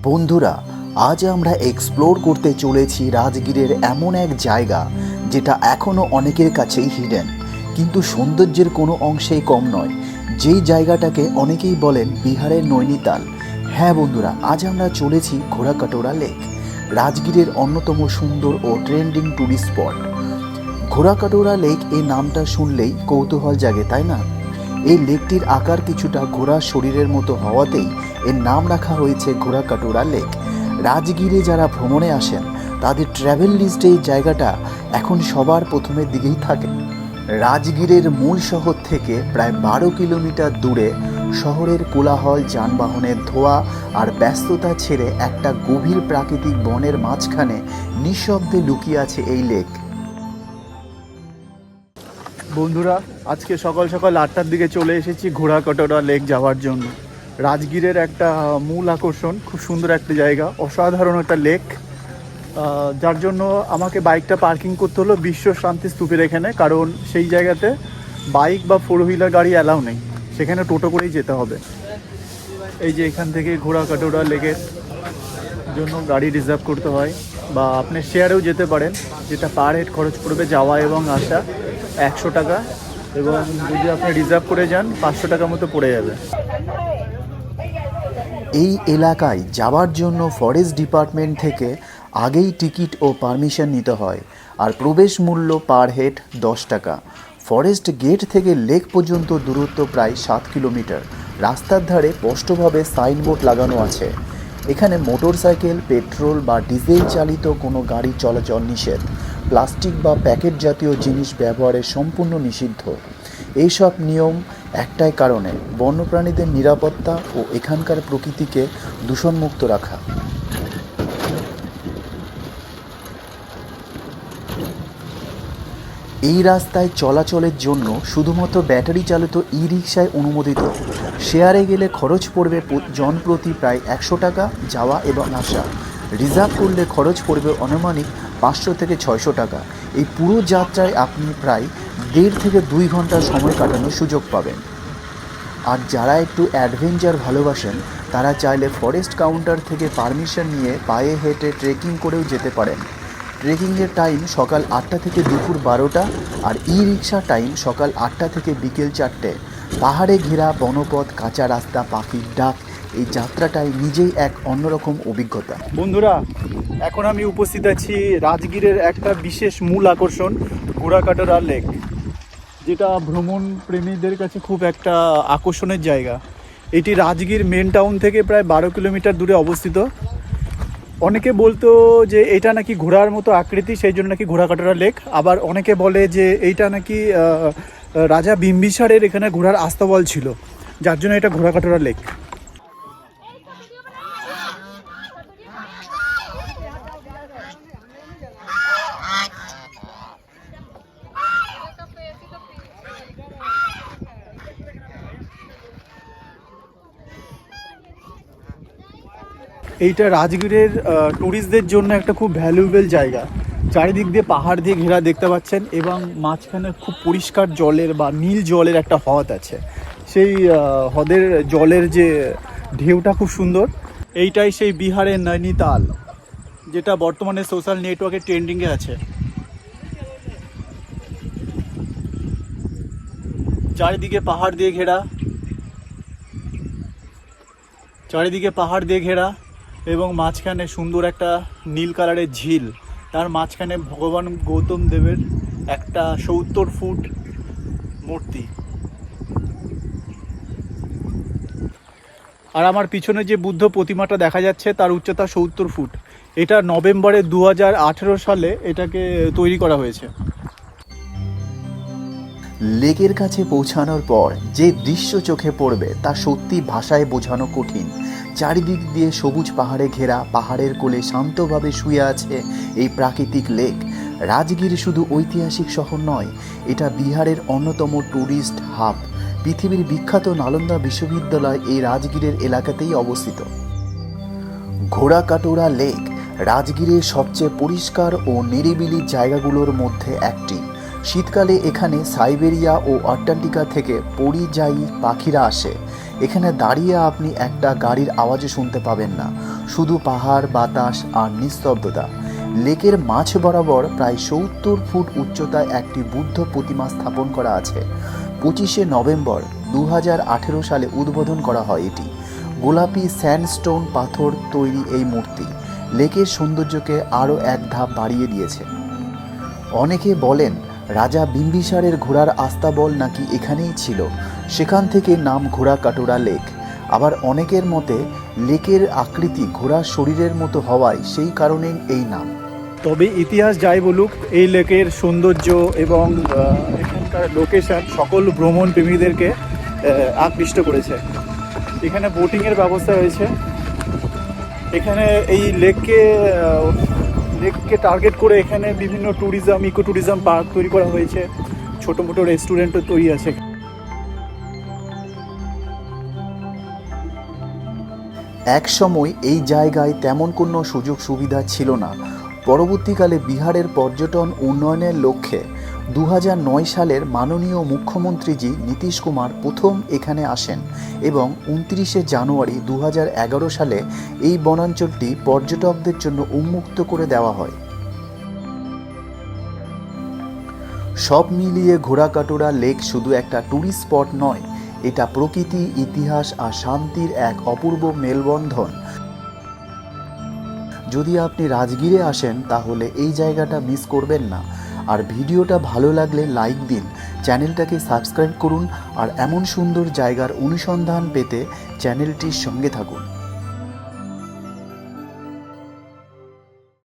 বন্ধুরা, আজ আমরা এক্সপ্লোর করতে চলেছি রাজগীরের এমন এক জায়গা যেটা এখনও অনেকের কাছেই হিডেন, কিন্তু সৌন্দর্যের কোনো অংশেই কম নয়। যেই জায়গাটাকে অনেকেই বলেন বিহারের নৈনিতাল। হ্যাঁ বন্ধুরা, আজ আমরা চলেছি ঘোড়াকাটোরা লেক, রাজগীরের অন্যতম সুন্দর ও ট্রেন্ডিং ট্যুরিস্ট স্পট। ঘোড়াকাটোরা লেক এই নামটা শুনলেই কৌতূহল জাগে, তাই না? এই লেকটির আকার কিছুটা ঘোড়ার শরীরের মতো হওয়াতেই এর নাম রাখা হয়েছে ঘোড়াকাটোরা লেক। রাজগীরে যারা ভ্রমণে আসেন তাদের ট্র্যাভেল লিস্টে এই জায়গাটা এখন সবার প্রথমের দিকেই থাকে। রাজগীরের মূল শহর থেকে প্রায় 12 কিলোমিটার দূরে শহরের কোলাহল, যানবাহনের ধোঁয়া আর ব্যস্ততা ছেড়ে একটা গভীর প্রাকৃতিক বনের মাঝখানে নিঃশব্দে লুকিয়ে আছে এই লেক। বন্ধুরা, আজকে সকাল সকাল 8টার দিকে চলে এসেছি ঘোড়াকাটোরা লেক যাওয়ার জন্য। রাজগীরের একটা মূল আকর্ষণ, খুব সুন্দর একটা জায়গা, অসাধারণ একটা লেক, যার জন্য আমাকে বাইকটা পার্কিং করতে হলো বিশ্ব শান্তি স্তূপের এখানে, কারণ সেই জায়গাতে বাইক বা 4 হুইলার গাড়ি অ্যালাউ নেই, সেখানে টোটো করেই যেতে হবে। এই যে এখান থেকে ঘোড়াকাটোরা লেকের জন্য গাড়ি রিজার্ভ করতে হয়, বা আপনি শেয়ারেও যেতে পারেন, যেটা পার হেড খরচ পড়বে যাওয়া এবং আসা 100 টাকা, এবং যদি আপনি রিজার্ভ করে যান 500 টাকা মতো পড়ে যাবে। এই এলাকায় যাওয়ার জন্য ফরেস্ট ডিপার্টমেন্ট থেকে আগেই টিকিট ও পারমিশন নিতে হয়, আর প্রবেশ মূল্য পার হেড 10 টাকা। ফরেস্ট গেট থেকে লেক পর্যন্ত দূরত্ব প্রায় 7 কিলোমিটার। রাস্তার ধারে স্পষ্টভাবে সাইনবোর্ড লাগানো আছে, এখানে মোটরসাইকেল, পেট্রোল বা ডিজেল চালিত কোনো গাড়ি চলাচল নিষেধ। প্লাস্টিক বা প্যাকেট জাতীয় জিনিস ব্যবহারের সম্পূর্ণ নিষিদ্ধ। এইসব নিয়ম একটাই কারণে, বন্যপ্রাণীদের নিরাপত্তা ও এখানকার প্রকৃতিকে দূষণমুক্ত রাখা। এই রাস্তায় চলাচলের জন্য শুধুমাত্র ব্যাটারি চালিত ই রিক্সায় অনুমোদিত। শেয়ারে গেলে খরচ পড়বে জনপ্রতি প্রায় 100 টাকা যাওয়া এবং আসা। রিজার্ভ করলে খরচ পড়বে আনুমানিক 500 থেকে 600 টাকা। এই পুরো যাত্রায় আপনি প্রায় 1.5 থেকে 2 ঘন্টা সময় কাটানোর সুযোগ পাবেন। আর যারা একটু অ্যাডভেঞ্চার ভালোবাসেন তারা চাইলে ফরেস্ট কাউন্টার থেকে পারমিশন নিয়ে পায়ে হেঁটে ট্রেকিং করেও যেতে পারেন। ট্রেকিংয়ের টাইম সকাল 8টা থেকে দুপুর 12টা, আর ই রিক্সা টাইম সকাল 8টা থেকে বিকেল 4টে। পাহাড়ে ঘেরা বনপথ, কাঁচা রাস্তা, পাখির ডাক, এই যাত্রাটাই নিজেই এক অন্যরকম অভিজ্ঞতা। বন্ধুরা, এখন আমি উপস্থিত আছি রাজগীরের একটা বিশেষ মূল আকর্ষণ ঘোড়াকাটোরা লেক, যেটা ভ্রমণ প্রেমীদের কাছে খুব একটা আকর্ষণের জায়গা। এটি রাজগীর মেন টাউন থেকে প্রায় 12 কিলোমিটার দূরে অবস্থিত। অনেকে বলতো যে এটা নাকি ঘোড়ার মতো আকৃতি, সেই জন্য নাকি ঘোড়াকাটোরা লেক। আবার অনেকে বলে যে এইটা নাকি রাজা বিম্বিসারের এখানে ঘোড়ার আস্তাবল ছিল, যার জন্য এটা ঘোড়াকাটোরা লেক। এইটা রাজগীরের ট্যুরিস্টদের জন্য একটা খুব ভ্যালুয়েবল জায়গা। চারিদিক দিয়ে পাহাড় দিয়ে ঘেরা দেখতে পাচ্ছেন, এবং মাঝখানে খুব পরিষ্কার জলের বা নীল জলের একটা হ্রদ আছে। সেই হ্রদের জলের যে ঢেউটা খুব সুন্দর। এইটাই সেই বিহারের নৈনিতাল, যেটা বর্তমানে সোশ্যাল নেটওয়ার্কে ট্রেন্ডিংয়ে আছে। চারিদিকে পাহাড় দিয়ে ঘেরা, এবং মাঝখানে সুন্দর একটা নীল কালারের ঝিল, তার মাঝখানে ভগবান গৌতম দেবের একটা 70 ফুট মূর্তি। আর আমার পিছনে যে বুদ্ধ প্রতিমাটা দেখা যাচ্ছে তার উচ্চতা 70 ফুট। এটা নভেম্বরে 2018 সালে এটাকে তৈরি করা হয়েছে। লেকের কাছে পৌঁছানোর পর যে দৃশ্য চোখে পড়বে তা সত্যি ভাষায় বোঝানো কঠিন। চারিদিক দিয়ে সবুজ পাহাড়ে ঘেরা, পাহাড়ের কোলে শান্তভাবে শুয়ে আছে এই প্রাকৃতিক লেক। রাজগীর শুধু ঐতিহাসিক শহর নয়, এটা বিহারের অন্যতম ট্যুরিস্ট হাব। পৃথিবীর বিখ্যাত নালন্দা বিশ্ববিদ্যালয় এই রাজগীরের এলাকাতেই অবস্থিত। ঘোড়াকাটোরা লেক রাজগীরের সবচেয়ে পরিষ্কার ও নিরিবিলি জায়গাগুলোর মধ্যে একটি। শীতকালে এখানে সাইবেরিয়া ও আন্টার্কটিকা থেকে পরিযায়ী পাখিরা আসে। এখানে দাঁড়িয়ে আপনি একটা গাড়ির আওয়াজও শুনতে পাবেন না, শুধু পাহাড়, বাতাস আর নিস্তব্ধতা। লেকের মাঝ বরাবর প্রায় 70 ফুট উচ্চতায় একটি বুদ্ধ প্রতিমা স্থাপন করা আছে। 25শে নভেম্বর 2018 সালে উদ্বোধন করা হয় এটি। গোলাপি স্যান্ডস্টোন পাথর তৈরি এই মূর্তি লেকের সৌন্দর্যকে আরও এক ধাপ বাড়িয়ে দিয়েছে। অনেকে বলেন রাজা বিম্বিসারের ঘোড়ার আস্তাবল নাকি এখানেই ছিল, সেখান থেকে নাম ঘোড়াকাটোরা লেক। আবার অনেকের মতে লেকের আকৃতি ঘোড়ার শরীরের মতো হওয়ায় সেই কারণেই এই নাম। তবে ইতিহাস যাই বলুক, এই লেকের সৌন্দর্য এবং এখানকার লোকেশন সকল ভ্রমণ প্রেমীদেরকে আকৃষ্ট করেছে। এখানে বোটিংয়ের ব্যবস্থা রয়েছে। এখানে এই লেককে টার্গেট করে এখানে বিভিন্ন ইকো ট্যুরিজম পার্ক তৈরি করা হয়েছে, ছোটো মোটো রেস্টুরেন্টও তৈরি আছে। এক সময় এই জায়গায় তেমন কোনো সুযোগ সুবিধা ছিল না। পরবর্তীকালে বিহারের পর্যটন উন্নয়নের লক্ষ্যে 2009 সালের মাননীয় মুখ্যমন্ত্রীজি নীতিশ কুমার প্রথম এখানে আসেন এবং 29শে জানুয়ারি 2011 সালে এই বনাঞ্চলটি পর্যটকদের জন্য উন্মুক্ত করে দেওয়া হয়। সব মিলিয়ে ঘোড়াকাটোরা লেক শুধু একটা ট্যুরিস্ট স্পট নয়, এটা প্রকৃতি, ইতিহাস আর শান্তির এক অপূর্ব মেলবন্ধন। যদি আপনি রাজগীরে আসেন তাহলে এই জায়গাটা মিস করবেন না। আর ভিডিওটা ভালো লাগলে লাইক দিন, চ্যানেলটাকে সাবস্ক্রাইব করুন আর এমন সুন্দর জায়গার অনুসন্ধান পেতে চ্যানেলটির সঙ্গে থাকুন।